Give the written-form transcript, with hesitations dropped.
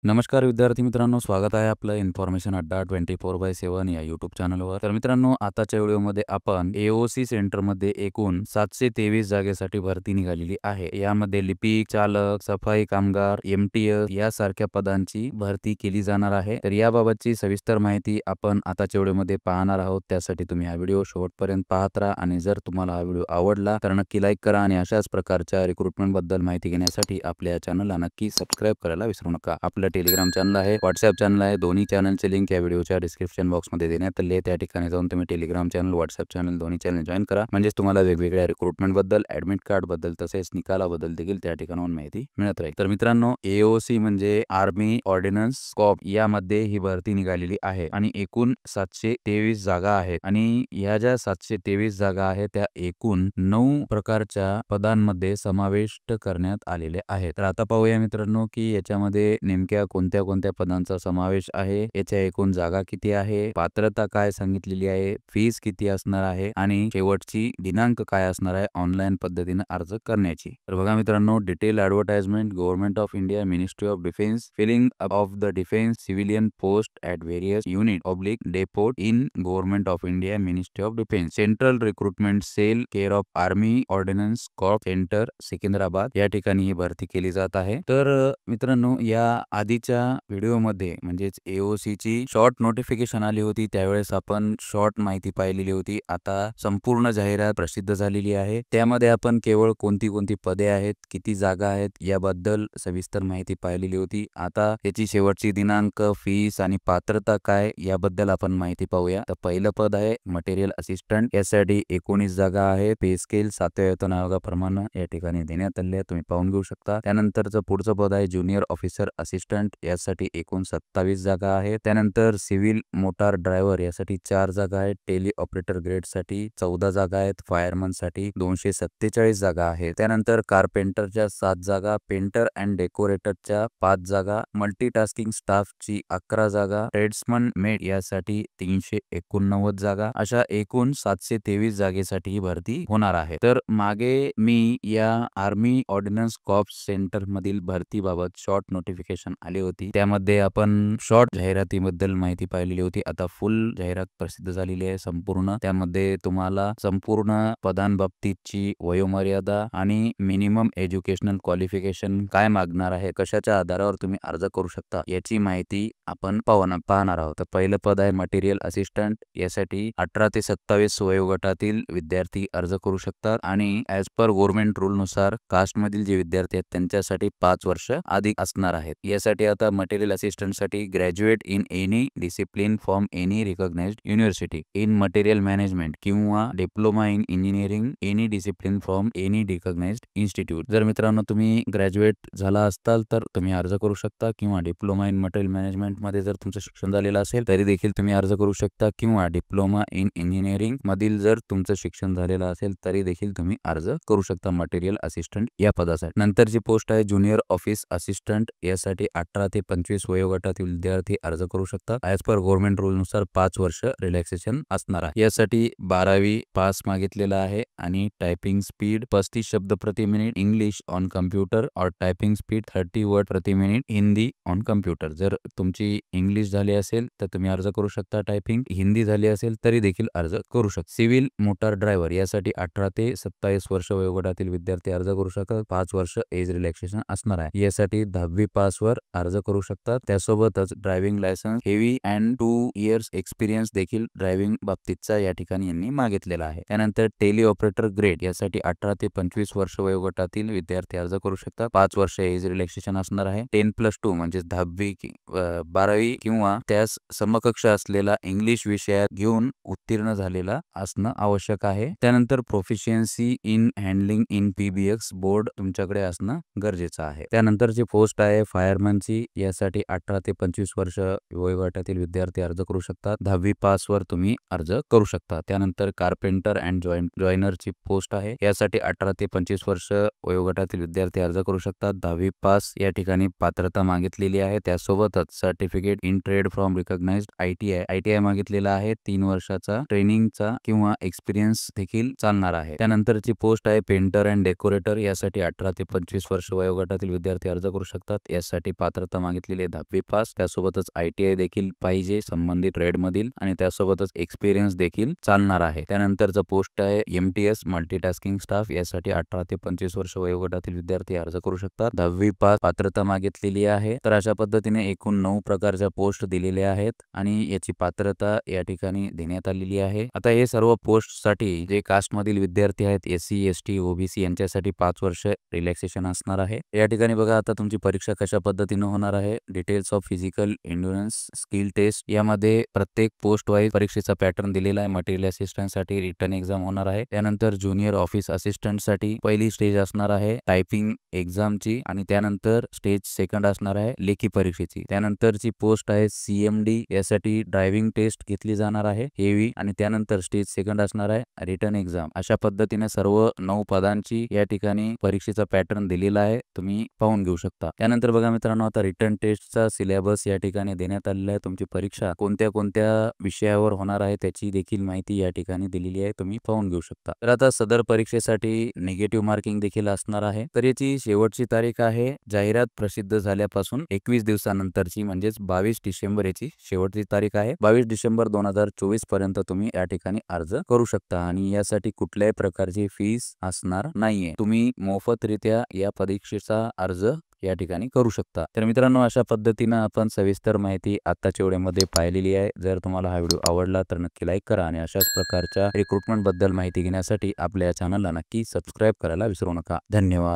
नमस्कार विद्यार्थी मित्रांनो, स्वागत आहे आपलं इन्फॉर्मेशन अड्डा 24/7 या यूट्यूब चॅनलवर। तर मित्रांनो, आताच्या व्हिडिओमध्ये आपण एओसी सेंटरमध्ये एकूण 723 जागेसाठी भरती निघालेली आहे। यामध्ये लिपिक, चालक, सफाई कामगार, एमटीएस यासारख्या पदांची भरती केली जाणार आहे। तर याबाबतची सविस्तर माहिती आपण आताच्या व्हिडिओमध्ये पाहणार आहोत। त्यासाठी तुम्ही हा व्हिडिओ शेवटपर्यंत पाहत राहा आणि जर तुम्हाला हा व्हिडिओ आवडला तर नक्की लाईक करा आणि अशाच प्रकारच्या रिक्रुटमेंट बद्दल माहिती घेण्यासाठी आपल्या चॅनलला नक्की सबस्क्राईब करायला विसरू नका। आपलं टेलिग्राम चॅनल आहे, व्हॉट्सअप चॅनल आहे, दोन्ही चॅनलचे लिंक या व्हिडिओच्या डिस्क्रिप्शन बॉक्समध्ये देण्यात आले आहे। त्या ठिकाणी जाऊन तुम्ही टेलिग्राम चॅनल, व्हॉट्सअप चॅनल दोन्ही चॅनल जॉइन करा, म्हणजेच तुम्हाला वेगवेगळ्या रिक्रुटमेंट बद्दल, ॲडमिट कार्ड बद्दल तसेच निकालाबद्दल देखील त्या ठिकाणाहून माहिती मिळत राहील। तर मित्रांनो, एओसी म्हणजे आर्मी ऑर्डिनन्स कॉर्प्स यामध्ये ही भरती निघालेली आहे आणि एकूण 723 जागा आहेत आणि या ज्या 723 जागा आहेत त्या एकूण 9 प्रकारच्या पदांमध्ये समाविष्ट करण्यात आलेले आहेत। तर आता पाहूया मित्रांनो की याच्यामध्ये नेमक्या कोणत्या पदांचा समावेश आहे, याच्या एकूण जागा किती आहे, पात्रता काय सांगितलेली आहे, फीस किती असणार आहे आणि शेवटची दिनांक काय असणार आहे ऑनलाईन पद्धतीने अर्ज करण्याची। तर बघा मित्रांनो, detail advertisement, government of India, ministry of defence, filling of the defence civilian post at various unit depot in government of India, ministry of defence, central recruitment cell, care of army ordnance corp, centre Secunderabad या ठिकाणी ही भरती केली जात आहे। तर मित्रांनो, या आधीच्या व्हिडिओमध्ये म्हणजेच एओसीची शॉर्ट नोटिफिकेशन आली होती, त्यावेळेस आपण शॉर्ट माहिती पाहिलेली होती। आता संपूर्ण जाहिरात प्रसिद्ध झालेली आहे, त्यामध्ये आपण केवळ कोणती पदे आहेत, किती जागा आहेत याबद्दल सविस्तर माहिती पाहिलेली होती। आता याची शेवटची दिनांक, फीस आणि पात्रता काय याबद्दल आपण माहिती पाहूया। तर पहिलं पद आहे मटेरियल असिस्टंट, यासाठी 19 जागा आहे। पे स्केल 7व्या वेतन आयोगाप्रमाणे या ठिकाणी देण्यात आले आहे, तुम्ही पाहून घेऊ शकता। त्यानंतरचं पुढचं पद आहे ज्युनियर ऑफिसर असिस्टंट, यासाठी एकूण 27 जागा आहेत। त्यानंतर सिव्हिल मोटार ड्रायव्हर यासाठी 4 जागा आहेत। टेली ऑपरेटर ग्रेडसाठी 14 जागा आहेत। फायरमनसाठी 247 जागा आहेत। त्यानंतर कारपेंटरच्या 7 जागा, पेंटर अँड डेकोरेटरच्या 5 जागा, मल्टीटास्किंग स्टाफची 11 जागा, ट्रेड्समन मेड यासाठी 389 जागा, अशा एकूण 723 जागेसाठी ही भरती होणार आहे। तर मागे मी या आर्मी ऑर्डिनन्स कॉर्प्स सेंटर मधील भरतीबाबत शॉर्ट नोटिफिकेशन आली होती, त्यामध्ये आपण शॉर्ट जाहिरातीबद्दल माहिती पाहिलेली होती। आता फुल जाहिरात प्रसिद्ध झालेली आहे संपूर्ण, त्यामध्ये तुम्हाला संपूर्ण पदांबाबतीतची वयोमर्यादा आणि मिनिमम एज्युकेशनल क्वालिफिकेशन काय मागणार आहे, कशाच्या आधारावर तुम्ही अर्ज करू शकता याची माहिती आपण पाहणार आहोत। तर पहिलं पद आहे मटेरियल असिस्टंट, यासाठी 18 ते 27 वयोगटातील विद्यार्थी अर्ज करू शकतात आणि ॲज पर गव्हर्नमेंट रूल नुसार कास्ट मधील जे विद्यार्थी आहेत त्यांच्यासाठी 5 वर्ष अधिक असणार आहेत। यासाठी आता मटेरियल असिस्टंट साठी graduate in any discipline from any recognised university in material management किंवा diploma in engineering any discipline from any recognised institute. जर मित्रांनो तुम्ही ग्रॅज्युएट झाला असताल तर तुम्ही अर्ज करू शकता, किंवा डिप्लोमा इन मटेरियल मॅनेजमेंट मध्ये जर तुमचं शिक्षण झालेलं असेल तरी देखील तुम्ही अर्ज करू शकता, किंवा डिप्लोमा इन इंजिनिअरिंग मधील जर तुमचं शिक्षण झालेलं असेल तरी देखील तुम्ही अर्ज करू शकता मटेरियल असिस्टंट या पदासाठी। नंतरची पोस्ट आहे ज्युनियर ऑफिस असिस्टंट, यासाठी 18 ते 25 वयोगटातील विद्यार्थी अर्ज करू शकतात। ॲज पर गव्हर्नमेंट रूल नुसार 5 वर्ष रिलॅक्सेशन असणार आहे। यासाठी 12वी पास मागितलेला आहे आणि टायपिंग स्पीड 35 शब्द प्रति मिनिट इंग्लिश ऑन कम्प्युटर और टायपिंग स्पीड 30 वर्ड प्रति मिनिट हिंदी ऑन कम्प्युटर। जर तुमची इंग्लिश झाली असेल तर तुम्ही अर्ज करू शकता, टायपिंग हिंदी झाली असेल तरी देखील अर्ज करू शकता। सिव्हिल मोटार ड्रायव्हर, यासाठी 18 ते 27 वर्ष वयोगटातील विद्यार्थी अर्ज करू शकतात, 5 वर्ष एज रिलॅक्सेशन असणार आहे। यासाठी 10वी पास वर अर्ज करू शकतात। त्यासोबतच driving licence, heavy and 2 years experience देखील ड्रायव्हिंग बाबतीतचा या ठिकाणी यांनी मागितलेला आहे। त्यानंतर टेली ऑपरेटर ग्रेड, यासाठी 18 ते 25 वर्ष वयोगटातील विद्यार्थी अर्ज करू शकतात, 5 वर्ष एज रिलॅक्सेशन असणार आहे। 10+2 म्हणजे 10वी 12वी किंवा त्यास समकक्ष असलेला इंग्लिश विषयात घेऊन उत्तीर्ण झालेला असणं आवश्यक आहे। त्यानंतर proficiency in handling in PBX board तुमच्याकडे असणं गरजेचं आहे। त्यानंतरची पोस्ट आहे फायरमनची, यासाठी 18 ते 25 वर्ष वयोगटातील विद्यार्थी अर्ज करू शकतात, 10वी पास वर तुम्ही अर्ज करू शकता। त्यानंतर कार्पेंटर अँड जॉइनरची पोस्ट आहे, यासाठी 18 ते 25 वर्ष वयोगटातील विद्यार्थी अर्ज करू शकतात, 10वी पास या ठिकाणी पात्रता मागितलेली आहे। त्यासोबतच certificate in trade from recognised ITI मागितलेला आहे, 3 वर्षाचा ट्रेनिंगचा किंवा एक्सपिरियन्स देखील चालणार आहे। त्यानंतरची पोस्ट आहे पेंटर अँड डेकोरेटर, यासाठी 18 ते 25 वर्ष वयोगटातील विद्यार्थी अर्ज करू शकतात। यासाठी पात्रता मागितलेली आहे 10वी पास, त्यासोबतच ITI देखील पाहिजे संबंधित ट्रेडमधील आणि त्यासोबतच एक्सपिरियन्स देखील चालणार आहे. त्यानंतरचा पोस्ट आहे MTS मल्टीटास्किंग स्टाफ, यासाठी 18 ते 25 वर्ष वयोगटातील विद्यार्थी अर्ज करू शकतात. 10वी पास पात्रता मागितलेली आहे. तर अशा पद्धतीने एकूण 9 प्रकारच्या पोस्ट दिलेल्या आहेत आणि याची पात्रता या ठिकाणी देण्यात आलेली आहे. आता हे सर्व पोस्टसाठी जे कास्टमधील विद्यार्थी आहेत SC ST OBC यांच्यासाठी 5 वर्ष रिलॅक्सेशन असणार आहे. या ठिकाणी बघा आता तुमची परीक्षा कशा पद्धतीने होणार आहे. Details of physical endurance skill test, यामध्ये प्रत्येक पोस्ट वाईज परीक्षेचा पॅटर्न दिलेला आहे. मटेरियल असिस्टंट साठी रिटर्न एक्झाम होणार आहे. त्यानंतर ज्युनियर ऑफिस असिस्टंट साठी पहिली स्टेज असणार आहे टायपिंग एक्झामची आणि त्यानंतर स्टेज सेकंड असणार आहे लेखी परीक्षेची. त्यानंतरची पोस्ट आहे CMD, यासाठी ड्रायव्हिंग टेस्ट घेतली जाणार आहे हेवी आणि त्यानंतर स्टेज सेकंड असणार आहे रिटर्न एक्झाम. अशा पद्धतीने सर्व 9 पदांची या ठिकाणी परीक्षेचा पॅटर्न दिलेला आहे, तुम्ही पाहून घेऊ शकता. त्यानंतर बघा मित्रांनो, आता रिटर्न टेस्टचा सिलेबस या ठिकाणी देण्यात आलेला आहे. तुमची परीक्षा कोणत्या कोणत्या विषयावर होणार आहे त्याची देखील माहिती या ठिकाणी दिलेली आहे, तुम्ही पाहून घेऊ शकता. तर आता सदर परीक्षेसाठी निगेटिव्ह मार्किंग देखील असणार आहे. तर याची शेवटची तारीख आहे जाहिरात प्रसिद्ध झाल्यापासून 21 दिवसानंतरची, म्हणजेच 22 डिसेंबर याची शेवटची तारीख आहे. 22 डिसेंबर 2024 पर्यंत तुम्ही या ठिकाणी अर्ज करू शकता आणि यासाठी कुठल्याही प्रकारची फीस असणार नाहीये. तुम्ही मोफतरित्या या परीक्षेचा अर्ज या ठिकाणी करू शकता. तर मित्रांनो, अशा पद्धतीनं आपण सविस्तर माहिती आत्ताच्या व्हिडिओमध्ये पाहिलेली आहे. जर तुम्हाला हा व्हिडिओ आवडला तर नक्की लाईक करा आणि अशाच प्रकारच्या रिक्रुटमेंट बद्दल माहिती घेण्यासाठी आपल्या चॅनलला नक्की सबस्क्राईब करायला विसरू नका. धन्यवाद.